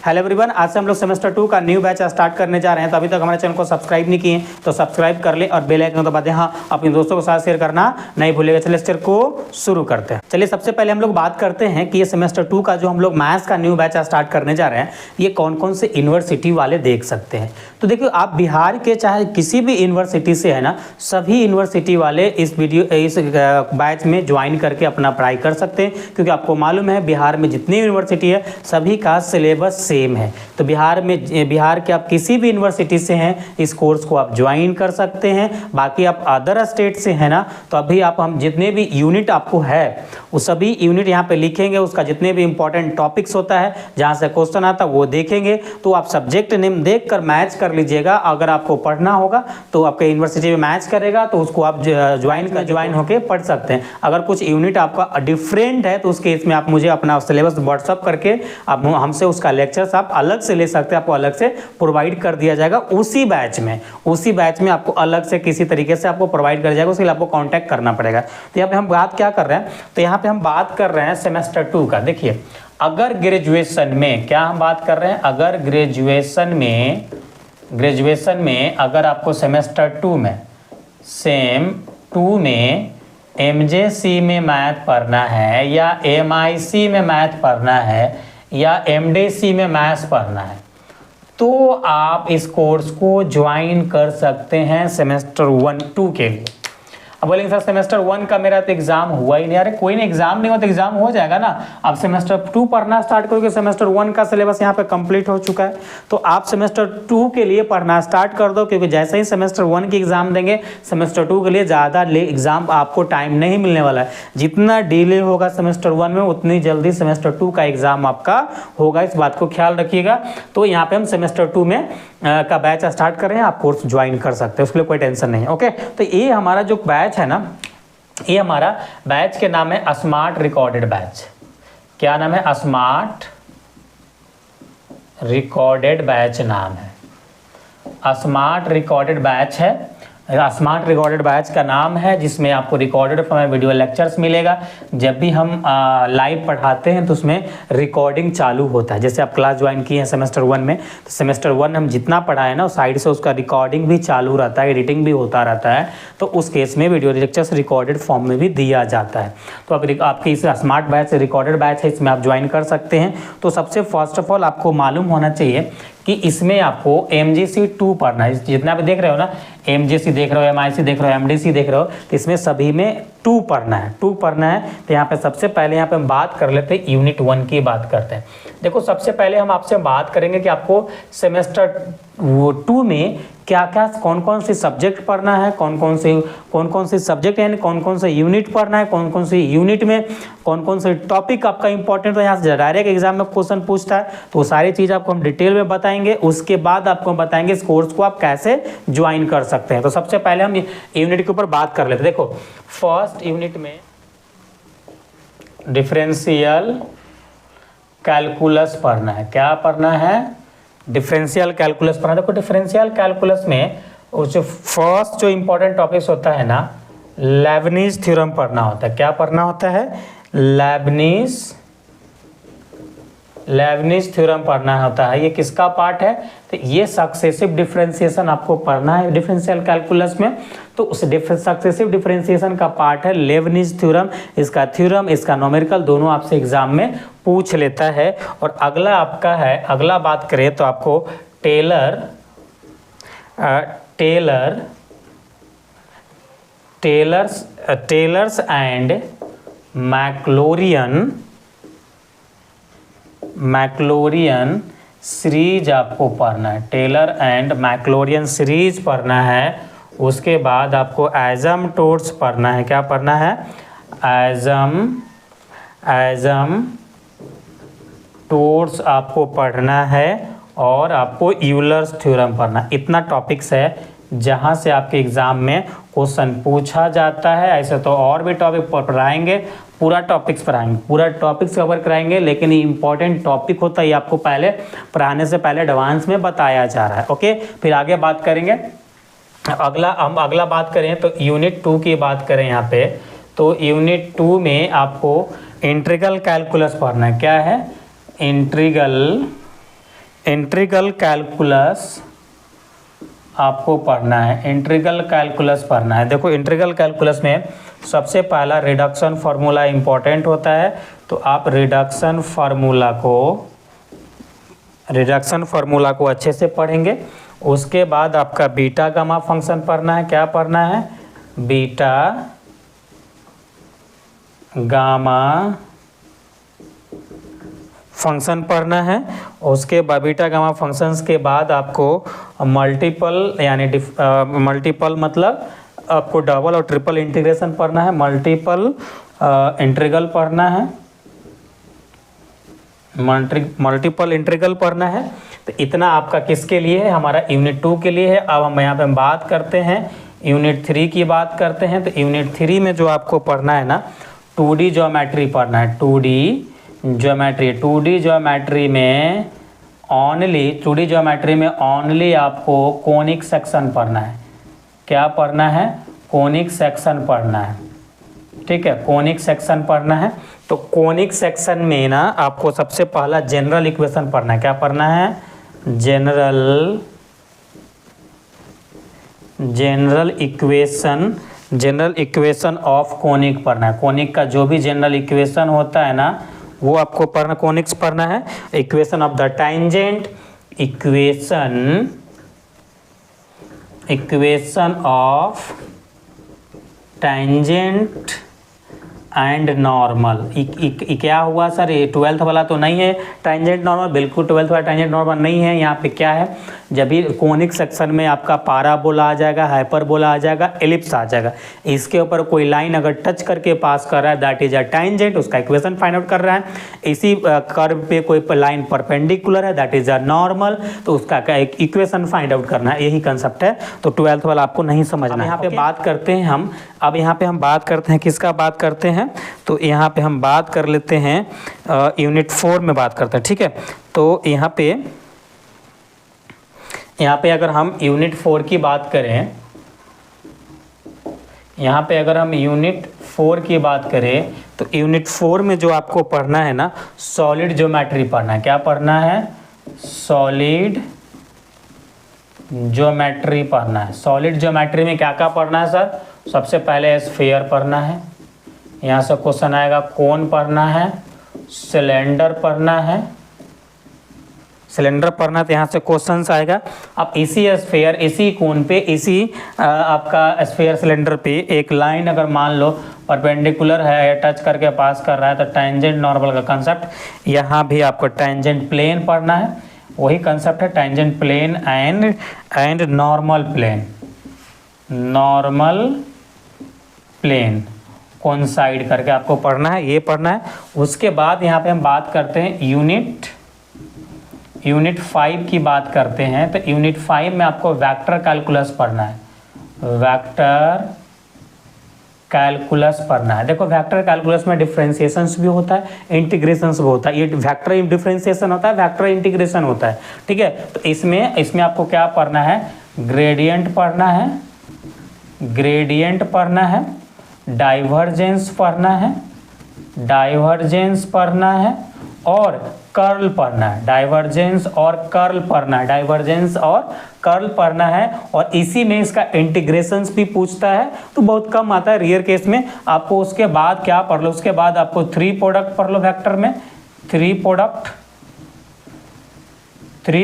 Hello everyone, आज से हम लोग सेमेस्टर 2 का न्यू बैच स्टार्ट करने जा रहे हैं। तो अभी तक हमारे चैनल को सब्सक्राइब नहीं किए तो सब्सक्राइब कर ले और बेल आइकन दबा दें। हाँ, अपने दोस्तों के साथ शेयर करना नहीं भूलिएगा। चलिए लेक्चर को शुरू करते हैं। चलिए सबसे पहले हम लोग बात करते हैं कि ये सेमेस्टर 2 का जो हम लोग मैथ्स का न्यू बैच स्टार्ट करने जा रहे हैं, ये कौन कौन से यूनिवर्सिटी वाले देख सकते हैं। तो देखिए, आप बिहार के चाहे किसी भी यूनिवर्सिटी से है ना, सभी यूनिवर्सिटी वाले इस बैच में ज्वाइन करके अपना पढ़ाई कर सकते हैं, क्योंकि आपको मालूम है बिहार में जितनी यूनिवर्सिटी है सभी का सिलेबस सेम है। तो बिहार के आप किसी भी यूनिवर्सिटी से हैं, इस कोर्स को आप ज्वाइन कर सकते हैं। बाकी आप अदर स्टेट से हैं ना, तो अभी हम जितने भी यूनिट आपको है वो सभी यूनिट यहाँ पे लिखेंगे। उसका जितने भी इंपॉर्टेंट टॉपिक्स होता है, जहाँ से क्वेश्चन आता है वो देखेंगे। तो आप सब्जेक्ट नेम देख कर मैच कर लीजिएगा। अगर आपको पढ़ना होगा तो आपके यूनिवर्सिटी में मैच करेगा तो उसको आप ज्वाइन होकर पढ़ सकते हैं। अगर कुछ यूनिट आपका डिफरेंट है तो उस केस में आप मुझे अपना सिलेबस व्हाट्सअप करके आप हमसे उसका लेक्चर्स आप अलग से ले सकते हैं। आपको अलग से प्रोवाइड कर दिया जाएगा उसी बैच में आपको अलग से किसी तरीके से आपको प्रोवाइड कर जाएगा। उसके लिए आपको कांटेक्ट करना पड़ेगा। तो यहाँ पे हम बात क्या कर रहे हैं, तो यहाँ पे हम बात कर रहे हैं सेमेस्टर 2 का। देखिए, अगर ग्रेजुएशन में क्या हम बात कर रहे हैं, अगर ग्रेजुएशन में अगर आपको सेमेस्टर 2 में सेम 2 में एमजेसी में मैथ पढ़ना है या एमआईसी में मैथ पढ़ना है या एमडीसी में मैथ्स पढ़ना है, तो आप इस कोर्स को ज्वाइन कर सकते हैं सेमेस्टर 1-2 के लिए। अब बोलेंगे सर सेमेस्टर 1 का मेरा तो एग्जाम हुआ ही नहीं। अरे कोई नहीं, एग्जाम नहीं हो तो एग्जाम हो जाएगा ना। आप सेमेस्टर 2 पढ़ना स्टार्ट करोगे, सेमेस्टर 1 का सिलेबस यहाँ पे कंप्लीट हो चुका है, तो आप सेमेस्टर 2 के लिए पढ़ना स्टार्ट कर दो। क्योंकि जैसे ही सेमेस्टर 1 की एग्जाम देंगे, सेमेस्टर 2 के लिए ज़्यादा एग्जाम आपको टाइम नहीं मिलने वाला है। जितना डिले होगा सेमेस्टर 1 में, उतनी जल्दी सेमेस्टर 2 का एग्जाम आपका होगा। इस बात को ख्याल रखिएगा। तो यहाँ पे हम सेमेस्टर 2 में का बैच स्टार्ट कर रहे हैं। आप कोर्स ज्वाइन कर सकते हैं, उसके लिए कोई टेंशन नहीं है। ओके, तो ये हमारा जो बैच है ना, ये हमारा बैच के नाम है स्मार्ट रिकॉर्डेड बैच। क्या नाम है? स्मार्ट रिकॉर्डेड बैच नाम है। स्मार्ट रिकॉर्डेड बैच है। स्मार्ट रिकॉर्डेड बैच का नाम है, जिसमें आपको रिकॉर्डेड फॉर्म वीडियो लेक्चर्स मिलेगा। जब भी हम लाइव पढ़ाते हैं तो उसमें रिकॉर्डिंग चालू होता है। जैसे आप क्लास ज्वाइन किए हैं सेमेस्टर 1 में, तो सेमेस्टर 1 हम जितना पढ़ाए ना, उस साइड से उसका रिकॉर्डिंग भी चालू रहता है, एडिटिंग भी होता रहता है। तो उस केस में वीडियो लेक्चर्स रिकॉर्डेड फॉर्म में भी दिया जाता है। तो अगर आपकी इस स्मार्ट बैच रिकॉर्डेड बैच है, इसमें आप ज्वाइन कर सकते हैं। तो सबसे फर्स्ट ऑफ ऑल आपको मालूम होना चाहिए कि इसमें आपको एमजीसी 2 पढ़ना है। जितना भी देख रहे हो ना, एमजीसी देख रहे हो, एमआईसी देख रहे हो, एमडीसी देख रहे हो, तो इसमें सभी में 2 पढ़ना है। तो यहाँ पे सबसे पहले यहाँ पे हम बात कर लेते हैं यूनिट 1 की बात करते हैं। देखो, सबसे पहले हम आपसे बात करेंगे कि आपको सेमेस्टर 2 में क्या क्या कौन कौन से सब्जेक्ट पढ़ना है, कौन कौन से सब्जेक्ट यानी कौन कौन से यूनिट पढ़ना है, कौन कौन से यूनिट में कौन कौन से टॉपिक आपका इंपॉर्टेंट है। यहाँ से डायरेक्ट एग्जाम में क्वेश्चन पूछता है, तो वो सारी चीज़ आपको हम डिटेल में बताएंगे। उसके बाद आपको बताएंगे इस कोर्स को आप कैसे ज्वाइन कर सकते हैं। तो सबसे पहले हम यूनिट के ऊपर बात कर लेते हैं। देखो, फर्स्ट यूनिट में डिफरेंशियल कैलकुलस पढ़ना है। क्या पढ़ना है? डिफरेंशियल कैलकुलस पढ़ना है। देखो, डिफरेंशियल कैलकुलस में जो फर्स्ट जो इंपॉर्टेंट टॉपिक्स होता है ना, लेबनीज थ्योरम पढ़ना होता है। क्या पढ़ना होता है? लेबनीज थ्योरम पढ़ना होता है। ये किसका पार्ट है? तो ये सक्सेसिव डिफरेंशिएशन आपको पढ़ना है डिफरेंशियल कैलकुलस में। तो उस सक्सेसिव डिफरेंशिएशन का पार्ट है लेबनीज थ्योरम। इसका थ्योरम, इसका न्यूमेरिकल दोनों आपसे एग्जाम में पूछ लेता है। और अगला आपका है, अगला बात करें तो आपको टेलर्स एंड मैक्लोरियन सीरीज आपको पढ़ना है। टेलर एंड मैक्लोरियन सीरीज पढ़ना है। उसके बाद आपको एजम्प्टोट्स पढ़ना है। क्या पढ़ना है? एजम्प्टोट्स आपको पढ़ना है। और आपको यूलर्स थ्योरम पढ़ना। इतना टॉपिक्स है जहाँ से आपके एग्जाम में क्वेश्चन पूछा जाता है। ऐसे तो और भी टॉपिक पढ़ाएंगे, पूरा टॉपिक्स पढ़ाएंगे, पूरा टॉपिक्स कवर कराएंगे, लेकिन ये इंपॉर्टेंट टॉपिक होता है, ये आपको पहले पढ़ाने से पहले एडवांस में बताया जा रहा है। ओके, फिर आगे बात करेंगे। अगला बात करें तो यूनिट 2 की बात करें यहाँ पे, तो यूनिट 2 में आपको इंटीग्रल कैलकुलस पढ़ना है। क्या है? इंटीग्रल इंटीग्रल कैलकुलस आपको पढ़ना है, इंटीग्रल कैलकुलस पढ़ना है। देखो इंटीग्रल कैलकुलस में सबसे पहला रिडक्शन फार्मूला इंपॉर्टेंट होता है, तो आप रिडक्शन फार्मूला को अच्छे से पढ़ेंगे। उसके बाद आपका बीटा गामा फंक्शन पढ़ना है। क्या पढ़ना है? बीटा गामा फंक्शन पढ़ना है। उसके बाद बीटा गामा फंक्शंस के बाद आपको मल्टीपल यानी मल्टीपल मतलब आपको डबल और ट्रिपल इंटीग्रेशन पढ़ना है, मल्टीपल इंटीग्रल पढ़ना है, मल्टीपल इंटीग्रल पढ़ना है। तो इतना आपका किसके लिए है? हमारा यूनिट 2 के लिए है। अब हम यहाँ पे बात करते हैं यूनिट 3 की बात करते हैं। तो यूनिट 3 में जो आपको पढ़ना है ना, 2D ज्योमेट्री पढ़ना है। 2D ज्योमेट्री में ओनली आपको कोनिक सेक्शन पढ़ना है। क्या पढ़ना है? कोनिक सेक्शन पढ़ना है। ठीक है, कोनिक सेक्शन पढ़ना है। तो कोनिक सेक्शन में ना आपको सबसे पहला जनरल इक्वेशन पढ़ना है। क्या पढ़ना है? जनरल इक्वेशन ऑफ कोनिक पढ़ना है। कोनिक का जो भी जनरल इक्वेशन होता है ना, वो आपको पढ़ना, कोनिक्स पढ़ना है। Equation of the tangent, equation of tangent and normal. क्या हुआ सर? ये 12th वाला तो नहीं है टेंजेंट नॉर्मल, बिल्कुल 12th वाला टेंजेंट नॉर्मल नहीं है। यहाँ पे क्या है, जब भी कोनिक सेक्शन में आपका पाराबोला आ जाएगा, हाइपरबोला आ जाएगा, एलिप्स आ जाएगा, इसके ऊपर कोई लाइन अगर टच करके पास कर रहा है, दैट इज अ टेंजेंट, उसका इक्वेशन फाइंड आउट कर रहा है। इसी कर्व पे कोई लाइन परपेंडिकुलर है, दैट इज अ नॉर्मल, तो उसका इक्वेशन फाइंड आउट करना है। यही कंसेप्ट है। तो 12th वाला आपको नहीं समझना है। यहाँ पे बात करते हैं हम, अब यहाँ पे हम बात करते हैं किसका बात करते हैं? तो यहाँ पे हम बात कर लेते हैं यूनिट 4 में बात करते हैं। ठीक है, तो यहाँ पे अगर हम यूनिट 4 की बात करें, यहाँ पे अगर हम यूनिट 4 की बात करें, तो यूनिट 4 में जो आपको पढ़ना है ना, सॉलिड ज्योमेट्री पढ़ना है। क्या पढ़ना है? सॉलिड ज्योमेट्री पढ़ना है। सॉलिड ज्योमेट्री में क्या क्या पढ़ना है सर? सबसे पहले स्फीयर पढ़ना है, यहाँ से क्वेश्चन आएगा। कोन पढ़ना है, सिलेंडर पढ़ना है, सिलेंडर पढ़ना है, तो यहाँ से क्वेश्चन आएगा। अब इसी स्फीयर, इसी कोन पे, इसी आपका स्फीयर सिलेंडर पे एक लाइन अगर मान लो परपेंडिकुलर है, टच करके पास कर रहा है, तो टेंजेंट नॉर्मल का कंसेप्ट यहाँ भी आपको टेंजेंट प्लेन पढ़ना है। वही कंसेप्ट है, tangent plane and normal plane coincide करके आपको पढ़ना है, ये पढ़ना है। उसके बाद यहाँ पे हम बात करते हैं यूनिट 5 की बात करते हैं। तो यूनिट 5 में आपको वेक्टर कैलकुलस पढ़ना है। वेक्टर कैलकुलस पढ़ना है। देखो वेक्टर कैलकुलस में डिफरेंशिएशंस भी होता है, इंटीग्रेशंस भी होता है। ये वेक्टर डिफरेंशिएशन होता है, वेक्टर इंटीग्रेशन होता है। ठीक है, तो इसमें आपको क्या पढ़ना है? ग्रेडियंट पढ़ना है, डाइवर्जेंस पढ़ना है और कर्ल पढ़ना है। डाइवर्जेंस और कर्ल पढ़ना है। और इसी में इसका इंटीग्रेशंस भी पूछता है, तो बहुत कम आता है, रेयर केस में। आपको उसके बाद क्या पढ़ लो? उसके बाद आपको 3 प्रोडक्ट पढ़ लो वेक्टर में, 3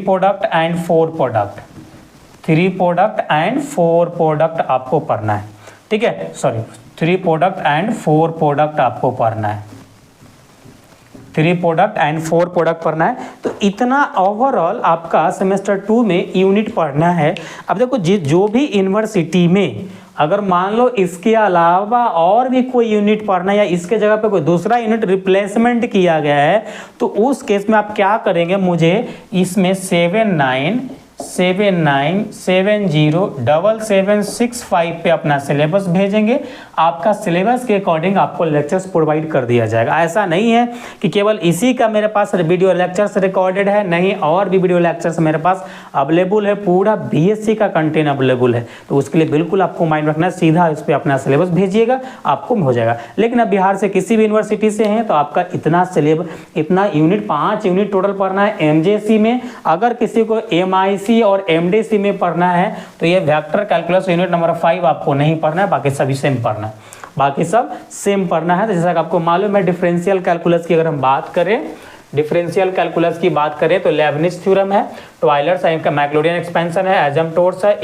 product and 4 product, 3 product and 4 product आपको पढ़ना है। ठीक है, सॉरी, 3 प्रोडक्ट एंड 4 प्रोडक्ट आपको पढ़ना है। 3 प्रोडक्ट एंड 4 प्रोडक्ट पढ़ना है। तो इतना ओवरऑल आपका सेमेस्टर 2 में यूनिट पढ़ना है। अब देखो जो भी यूनिवर्सिटी में अगर मान लो इसके अलावा और भी कोई यूनिट पढ़ना है या इसके जगह पे कोई दूसरा यूनिट रिप्लेसमेंट किया गया है, तो उस केस में आप क्या करेंगे? मुझे इसमें 7, 9 79707765 पे अपना सिलेबस भेजेंगे। आपका सिलेबस के अकॉर्डिंग आपको लेक्चर्स प्रोवाइड कर दिया जाएगा। ऐसा नहीं है कि केवल इसी का मेरे पास वीडियो लेक्चर्स रिकॉर्डेड है, नहीं, और भी वीडियो लेक्चर्स मेरे पास अवेलेबल है। पूरा बीएससी का कंटेंट अवेलेबल है, तो उसके लिए बिल्कुल आपको माइंड रखना, सीधा इस पर अपना सिलेबस भेजिएगा, आपको हो जाएगा। लेकिन अब बिहार से किसी भी यूनिवर्सिटी से हैं तो आपका इतना सिलेबस, इतना यूनिट, 5 यूनिट टोटल पढ़ना है एमजेसी में। अगर किसी को एमआईसी और एमडीसी में पढ़ना है तो ये वेक्टर कैलकुलस यूनिट नंबर 5 आपको नहीं पढ़ना है, बाकी सभी सेम पढ़ना है, बाकी सब सेम पढ़ना है। तो जैसा कि आपको मालूम है, डिफरेंशियल कैलकुलस की अगर हम बात करें, डिफरेंशियल कैलकुलस की बात करें तो लेबनिज थ्योरम है, ट्वायलर साइन का मैक्लोडियन एक्सपेंशन है, एजम्प्टोर्स है,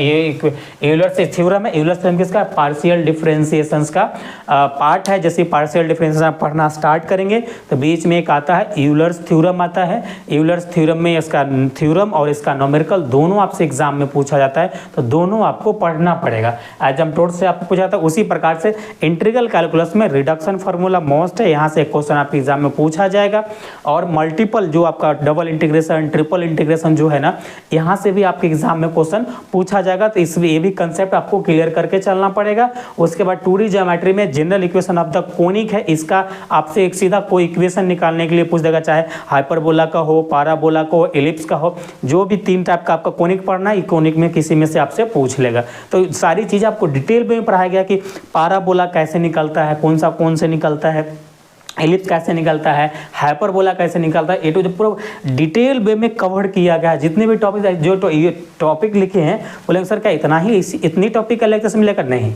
यूलर्स थ्योरम है। यूलर्स थ्योरम किसका? पार्शियल डिफरेंशिएशंस का पार्ट है। जैसे पार्शियल डिफरेंशिएशन आप पढ़ना स्टार्ट करेंगे तो बीच में एक आता है यूलर्स थ्योरम आता है। यूलर्स थ्योरम में इसका थ्योरम और इसका न्यूमेरिकल दोनों आपसे एग्जाम में पूछा जाता है, तो दोनों आपको पढ़ना पड़ेगा। एजम्प्टोर्स से आपको पूछा जाता है, उसी प्रकार से इंटीग्रल कैलकुलस में रिडक्शन फार्मूला मोस्ट है, यहाँ से एक क्वेश्चन आपके एग्जाम में पूछा जाएगा। और मल्टीपल जो आपका डबल इंटीग्रेशन, ट्रिपल इंटीग्रेशन जो है ना, यहां से भी आपके एग्जाम में क्वेश्चन पूछा जाएगा। तो इसमें ये भी कंसेप्ट आपको क्लियर करके चलना पड़ेगा। उसके बाद 2D ज्योमेट्री में general equation of the conic है, इसका आपसे एक सीधा कोई इक्वेशन निकालने के लिए पूछ देगा, चाहे हाइपरबोला का हो, पाराबोला का हो, एलिप्स का हो, जो भी 3 टाइप का आपका कोनिक पढ़ना है, कोनिक में किसी में से आपसे पूछ लेगा। तो सारी चीजें आपको डिटेल में पढ़ाया गया कि पाराबोला कैसे निकलता है, कौन से निकलता है, एलिप्स कैसे निकलता है, हाइपरबोला कैसे निकलता है, ए टू पूरा डिटेल वे में कवर किया गया है। जितने भी टॉपिक ये टॉपिक लिखे हैं, बोलेंगे सर क्या इतना ही, इतनी टॉपिक का लेक्चर मिलेगा? नहीं,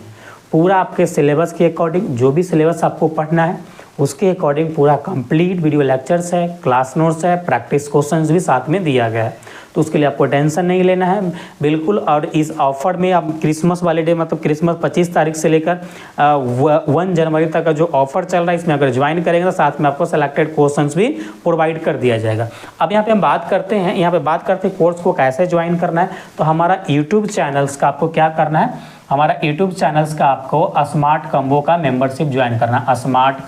पूरा आपके सिलेबस के अकॉर्डिंग, जो भी सिलेबस आपको पढ़ना है उसके अकॉर्डिंग पूरा कंप्लीट वीडियो लेक्चर्स है, क्लास नोट्स है, प्रैक्टिस क्वेश्चंस भी साथ में दिया गया है। तो उसके लिए आपको टेंशन नहीं लेना है बिल्कुल। और इस ऑफर में आप क्रिसमस वाले डे, मतलब क्रिसमस 25 तारीख से लेकर 1 जनवरी तक का जो ऑफर चल रहा है, इसमें अगर ज्वाइन करेंगे तो साथ में आपको सेलेक्टेड क्वेश्चंस भी प्रोवाइड कर दिया जाएगा। अब यहाँ पे हम बात करते हैं, कोर्स को कैसे ज्वाइन करना है। तो हमारा यूट्यूब चैनल्स का आपको क्या करना है, हमारा यूट्यूब चैनल्स का आपको स्मार्ट कम्बो का मेंबरशिप ज्वाइन करना है। स्मार्ट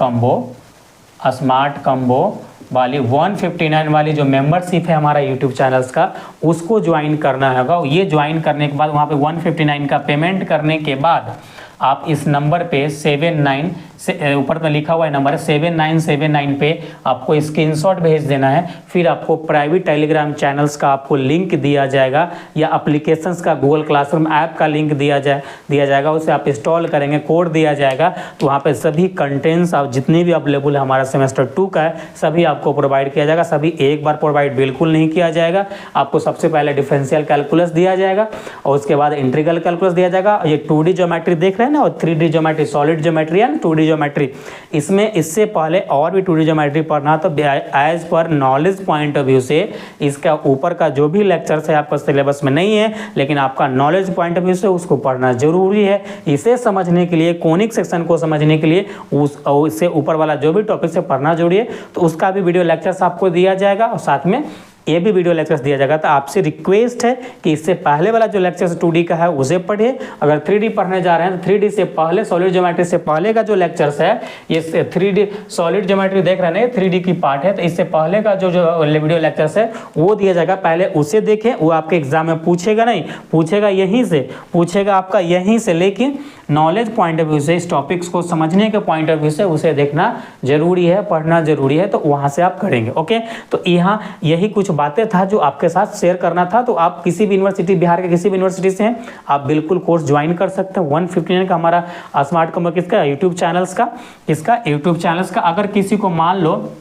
कम्बो वाली 159 वाली जो मेंबरशिप है हमारा यूट्यूब चैनल्स का, उसको ज्वाइन करना होगा। ये ज्वाइन करने के बाद वहाँ पे 159 का पेमेंट करने के बाद आप इस नंबर पे 79 से ऊपर में लिखा हुआ है नंबर 7979 पे आपको स्क्रीनशॉट भेज देना है। फिर आपको प्राइवेट टेलीग्राम चैनल्स का आपको लिंक दिया जाएगा, या एप्लीकेशंस का गूगल क्लासरूम ऐप का लिंक दिया जाएगा। उसे आप इंस्टॉल करेंगे, कोड दिया जाएगा, तो वहाँ पे सभी कंटेंट्स आप जितने भी अवेलेबल है हमारा सेमेस्टर 2 का है, सभी आपको प्रोवाइड किया जाएगा। सभी एक बार प्रोवाइड बिल्कुल नहीं किया जाएगा। आपको सबसे पहले डिफरेंशियल कैलकुलस दिया जाएगा और उसके बाद इंटीग्रल कैलकुलस दिया जाएगा। ये 2D ज्योमेट्री देख रहे हैं ना, और 3D ज्योमेट्री, सॉलिड ज्योमेट्री है ना, 2D ज्योमेट्री, इसमें इससे पहले और भी 2D ज्योमेट्री पढ़ना, तो as per knowledge point of view से इसका ऊपर का जो भी लेक्चर्स है आपका सिलेबस में नहीं है, लेकिन आपका नॉलेज पॉइंट ऑफ व्यू से उसको पढ़ना जरूरी है। इसे समझने के लिए, कोनिक सेक्शन को समझने के लिए उससे ऊपर वाला जो भी टॉपिक से पढ़ना जरूरी है, तो उसका भी वीडियो लेक्चर्स आपको दिया जाएगा और साथ में ये भी वीडियो लेक्चर्स दिया जाएगा। तो आपसे रिक्वेस्ट है कि इससे पहले वाला जो लेक्चर्स 2D का है उसे पढ़िए। अगर 3D पढ़ने जा रहे हैं तो 3D से पहले, सॉलिड ज्योमेट्री से पहले का जो लेक्चर्स है, ये 3D सॉलिड ज्योमेट्री देख रहे हैं, 3D की पार्ट है, तो इससे पहले का जो वीडियो लेक्चर्स है वो दिया जाएगा। पहले उसे देखें, वो आपके एग्जाम में पूछेगा नहीं, पूछेगा यहीं से, पूछेगा आपका यहीं से, लेकिन नॉलेज पॉइंट ऑफ व्यू से, इस टॉपिक्स को समझने के पॉइंट ऑफ व्यू से उसे देखना जरूरी है, पढ़ना जरूरी है, तो वहां से आप करेंगे। ओके, तो यहाँ यही कुछ बातें था जो आपके साथ शेयर करना था। तो आप किसी भी यूनिवर्सिटी, बिहार के किसी भी यूनिवर्सिटी से हैं, आप बिल्कुल कोर्स ज्वाइन कर सकते हैं। 159 का हमारा स्मार्ट कम्बो किसका, यूट्यूब चैनल्स का, इसका यूट्यूब चैनल्स का। अगर किसी को मान लो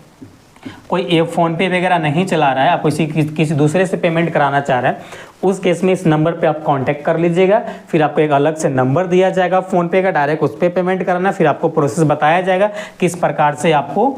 कोई फोन पे वगैरह नहीं चला रहा है, आप किसी दूसरे से पेमेंट कराना चाह रहे हैं, उस केस में इस नंबर पे आप कांटेक्ट कर लीजिएगा। फिर आपको एक अलग से नंबर दिया जाएगा फोन पे का, डायरेक्ट उस पर पेमेंट कराना। फिर आपको प्रोसेस बताया जाएगा किस प्रकार से आपको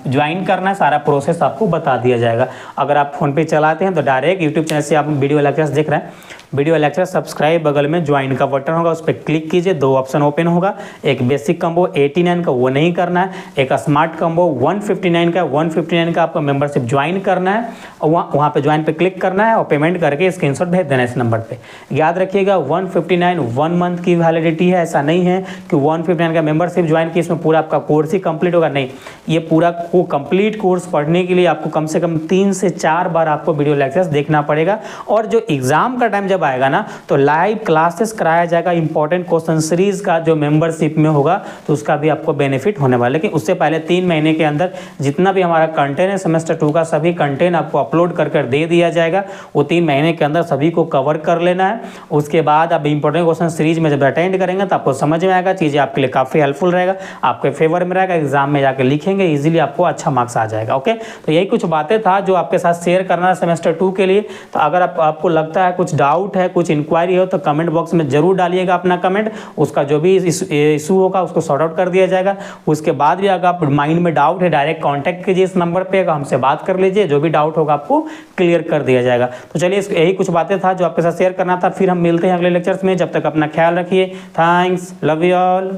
ज्वाइन करना है, सारा प्रोसेस आपको बता दिया जाएगा। अगर आप फोन पे चलाते हैं तो डायरेक्ट यूट्यूब चैनल से आप वीडियो लेक्चर्स देख रहे हैं, वीडियो लेक्चर सब्सक्राइब, बगल में ज्वाइन का बटन होगा, उस पर क्लिक कीजिए, 2 ऑप्शन ओपन होगा। एक बेसिक कम्बो 89 का, वो नहीं करना है। एक स्मार्ट कम्बो 159 का, 159 का आपको मेंबरशिप ज्वाइन करना है और वहाँ पे ज्वाइन पे क्लिक करना है और पेमेंट करके स्क्रीनशॉट भेज देना है इस नंबर पे। याद रखिएगा 159 1 मंथ की वैलिडिटी है, ऐसा नहीं है कि 159 का मेंबरशिप ज्वाइन की इसमें पूरा पूरा आपका कोर्स ही कंप्लीट होगा, नहीं, ये पूरा को कंप्लीट कोर्स पढ़ने के लिए आपको कम से कम 3 से 4 बार आपको वीडियो लेक्चर्स देखना पड़ेगा। और जो एग्जाम का टाइम जब आएगा ना तो लाइव क्लासेस कराया जाएगा, इंपॉर्टेंट क्वेश्चन सीरीज का जो मेंबरशिप में होगा तो उसका भी आपको बेनिफिट होने वाला है। लेकिन उससे पहले 3 महीने के अंदर जितना भी हमारा कंटेंट है सेमेस्टर 2 का, सभी कंटेंट आपको अपलोड कर दे दिया जाएगा। वो 3 महीने के अंदर सभी को कवर कर लेना है। उसके बाद आप इंपॉर्टेंट क्वेश्चन सीरीज में जब अटेंड करेंगे तो आपको समझ में आएगा, चीज़ें आपके लिए काफ़ी हेल्पफुल रहेगा, आपके फेवर में रहेगा, एग्जाम में जाकर लिखेंगे इजीली, आपको अच्छा मार्क्स आ जाएगा। ओके, तो यही कुछ बातें था जो आपके साथ शेयर करना है सेमेस्टर 2 के लिए। तो अगर आपको लगता है कुछ डाउट है, कुछ इंक्वायरी हो तो कमेंट बॉक्स में जरूर डालिएगा अपना कमेंट, उसका जो भी इशू होगा उसको सॉर्ट आउट कर दिया जाएगा। उसके बाद भी अगर आप माइंड में डाउट है डायरेक्ट कॉन्टैक्ट कीजिए इस नंबर पर, हमसे बात कर लीजिए, जो भी डाउट होगा आपको क्लियर कर दिया जाएगा। तो चलिए यही कुछ बातें था जो आपके साथ शेयर करना था। फिर हम मिलते हैं अगले लेक्चर्स में, जब तक अपना ख्याल रखिए। Thanks, love you all.